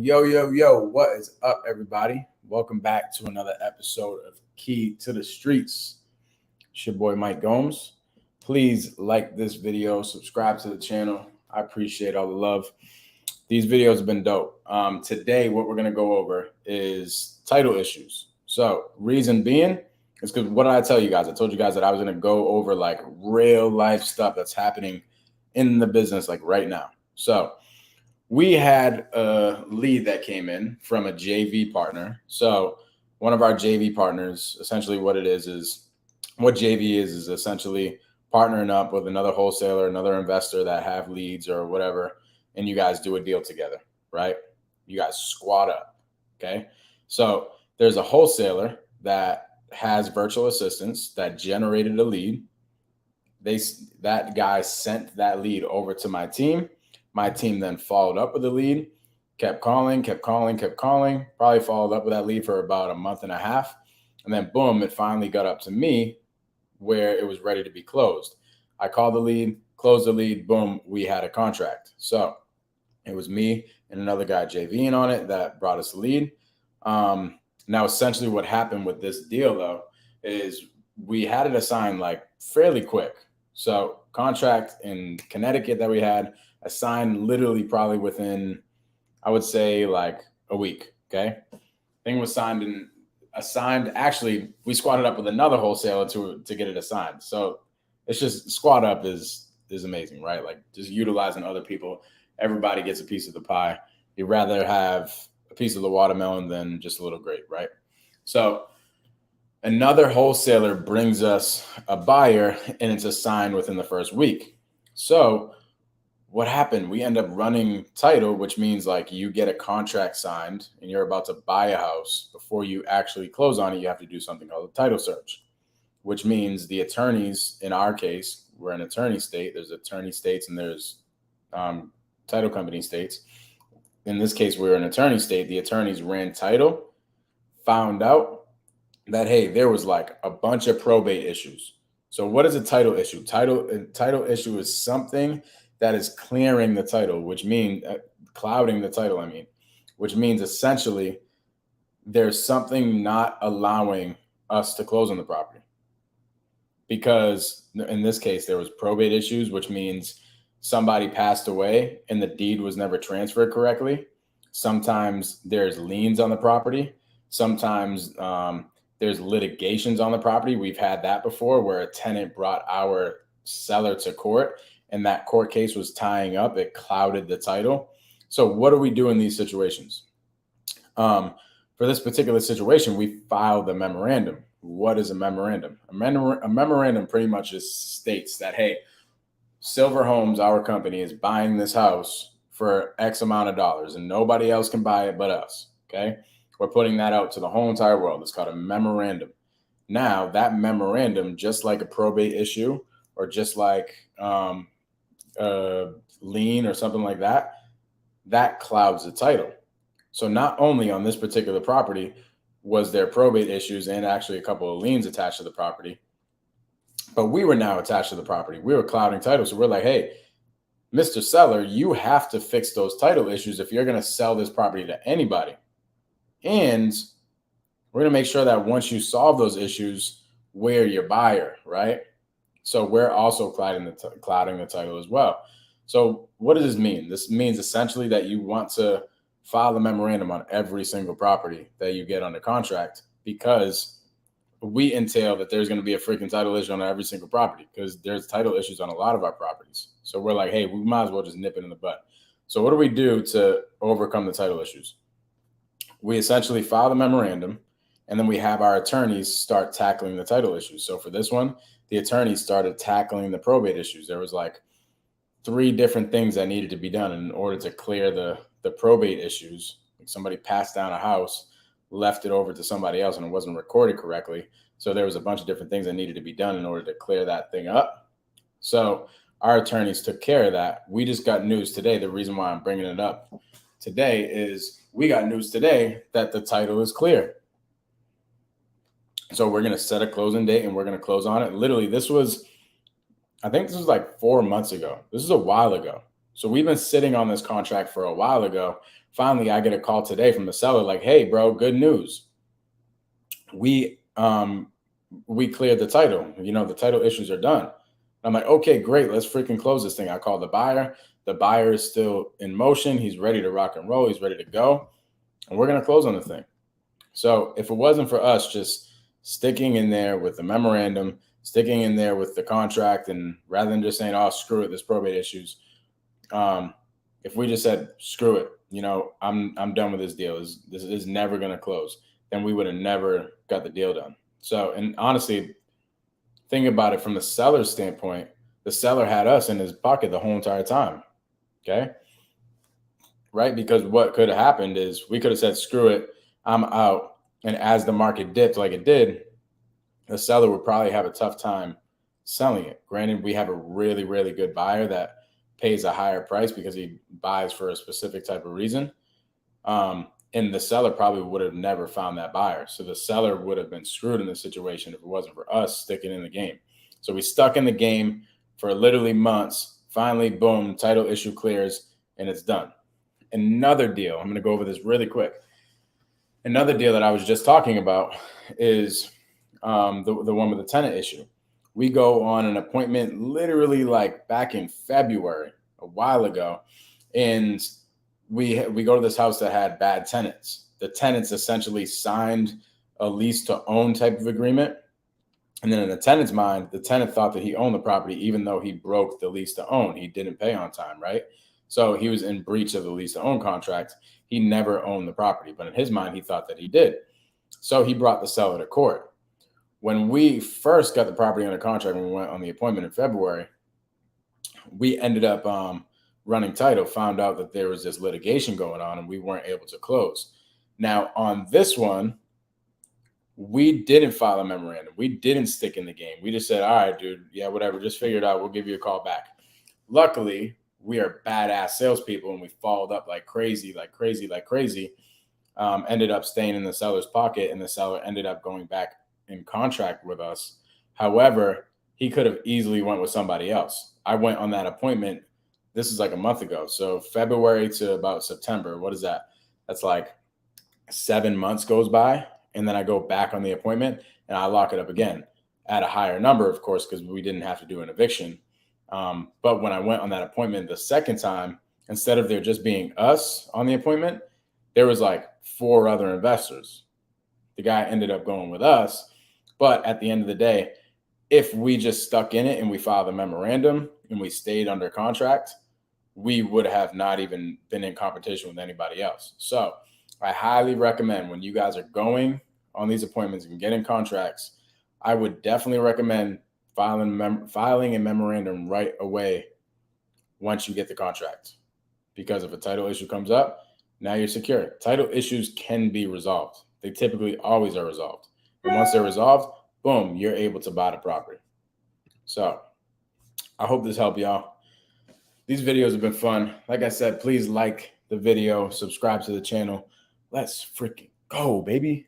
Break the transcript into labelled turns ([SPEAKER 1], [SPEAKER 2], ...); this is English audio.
[SPEAKER 1] Yo, what is up, everybody? Welcome back to another episode of Key to the Streets. It's your boy, Mike Gomes. Please like this video, subscribe to the channel. I appreciate all the love. These videos have been dope. Today, what we're going to go over is title issues. So, reason being is because what did I tell you guys? I told you guys that I was going to go over like real life stuff that's happening in the business like right now. So, we had a lead that came in from a JV partner. So one of our JV partners, essentially what JV is essentially partnering up with another wholesaler, another investor that have leads or whatever, and you guys do a deal together, right? You guys squad up, okay? So there's a wholesaler that has virtual assistants that generated a lead. That guy sent that lead over to my team. My team then followed up with the lead, kept calling, probably followed up with that lead for about a month and a half. And then boom, it finally got up to me where it was ready to be closed. I called the lead, closed the lead, boom, we had a contract. So it was me and another guy JVing on it that brought us the lead. Now, essentially what happened with this deal though, is we had it assigned like fairly quick. So contract in Connecticut that we had assigned literally probably within, I would say like a week. Okay. Thing was assigned. Actually, we squatted up with another wholesaler to get it assigned. So it's just squat up is amazing, right? Like just utilizing other people. Everybody gets a piece of the pie. You'd rather have a piece of the watermelon than just a little grape, right? So another wholesaler brings us a buyer and it's assigned within the first week. So what happened? We end up running title, which means like you get a contract signed and you're about to buy a house. Before you actually close on it, you have to do something called a title search, which means the attorneys, in our case, we're an attorney state. There's attorney states and there's title company states. In this case, we're an attorney state. The attorneys ran title, found out that, hey, there was like a bunch of probate issues. So what is a title issue? Title issue is something that is clearing the title, which means clouding the title, which means essentially there's something not allowing us to close on the property. Because in this case, there was probate issues, which means somebody passed away and the deed was never transferred correctly. Sometimes there's liens on the property. Sometimes there's litigations on the property. We've had that before where a tenant brought our seller to court and that court case was tying up. It clouded the title. So what do we do in these situations? For this particular situation, we filed a memorandum. What is a memorandum? A memorandum pretty much just states that, hey, Silver Homes, our company, is buying this house for X amount of dollars and nobody else can buy it but us, okay? We're putting that out to the whole entire world. It's called a memorandum. Now, that memorandum, just like a probate issue or just like a lien or something like that, that clouds the title. So not only on this particular property was there probate issues and actually a couple of liens attached to the property, but we were now attached to the property. We were clouding title. So we're like, hey, Mr. Seller, you have to fix those title issues if you're going to sell this property to anybody. And we're going to make sure that once you solve those issues, we're your buyer, right? So we're also clouding the title as well. So what does this mean? This means essentially that you want to file the memorandum on every single property that you get under contract, because we entail that there's going to be a freaking title issue on every single property because there's title issues on a lot of our properties. So we're like, hey, we might as well just nip it in the butt. So what do we do to overcome the title issues? We essentially file the memorandum and then we have our attorneys start tackling the title issues. So for this one, the attorneys started tackling the probate issues. There was like 3 different things that needed to be done in order to clear the probate issues. Like somebody passed down a house, left it over to somebody else and it wasn't recorded correctly. So there was a bunch of different things that needed to be done in order to clear that thing up. So our attorneys took care of that. We just got news today. The reason why I'm bringing it up today is we got news today that the title is clear. So we're going to set a closing date and we're going to close on it. Literally, I think this was like 4 months ago. This is a while ago. So we've been sitting on this contract for a while ago. Finally, I get a call today from the seller like, hey, bro, good news. We cleared the title. The title issues are done. I'm like, okay, great. Let's freaking close this thing. I called the buyer. The buyer is still in motion. He's ready to rock and roll. He's ready to go. And we're going to close on the thing. So if it wasn't for us just sticking in there with the memorandum, sticking in there with the contract, and rather than just saying, oh, screw it, there's probate issues. If we just said, screw it, I'm done with this deal. This is never going to close. Then we would have never got the deal done. So, and honestly, think about it from the seller's standpoint. The seller had us in his pocket the whole entire time. Okay. Right. Because what could have happened is we could have said, screw it, I'm out. And as the market dipped like it did, the seller would probably have a tough time selling it. Granted, we have a really, really good buyer that pays a higher price because he buys for a specific type of reason. And the seller probably would have never found that buyer. So the seller would have been screwed in this situation if it wasn't for us sticking in the game. So we stuck in the game for literally months. Finally, boom, title issue clears and it's done. Another deal, I'm going to go over this really quick. Another deal that I was just talking about is the one with the tenant issue. We go on an appointment literally like back in February, a while ago, and we go to this house that had bad tenants. The tenants essentially signed a lease to own type of agreement. And then in the tenant's mind, the tenant thought that he owned the property, even though he broke the lease to own. He didn't pay on time, right? So he was in breach of the lease to own contract. He never owned the property, but in his mind, he thought that he did. So he brought the seller to court. When we first got the property under contract, when we went on the appointment in February, we ended up running title, found out that there was this litigation going on and we weren't able to close. Now on this one, we didn't file a memorandum. We didn't stick in the game. We just said, all right, dude, yeah, whatever, just figure it out. We'll give you a call back. Luckily, we are badass salespeople and we followed up like crazy. Ended up staying in the seller's pocket and the seller ended up going back in contract with us. However, he could have easily went with somebody else. I went on that appointment. This is like a month ago. So February to about September. What is that? That's like 7 months goes by. And then I go back on the appointment and I lock it up again at a higher number, of course, because we didn't have to do an eviction. But when I went on that appointment the second time, instead of there just being us on the appointment, there was like 4 other investors. The guy ended up going with us. But at the end of the day, if we just stuck in it and we filed a memorandum and we stayed under contract, we would have not even been in competition with anybody else. So I highly recommend when you guys are going on these appointments and getting contracts, I would definitely recommend filing a memorandum right away once you get the contract. Because if a title issue comes up, now you're secure. Title issues can be resolved. They typically always are resolved. And once they're resolved, boom, you're able to buy the property. So I hope this helped y'all. These videos have been fun. Like I said, please like the video, subscribe to the channel. Let's freaking go, baby.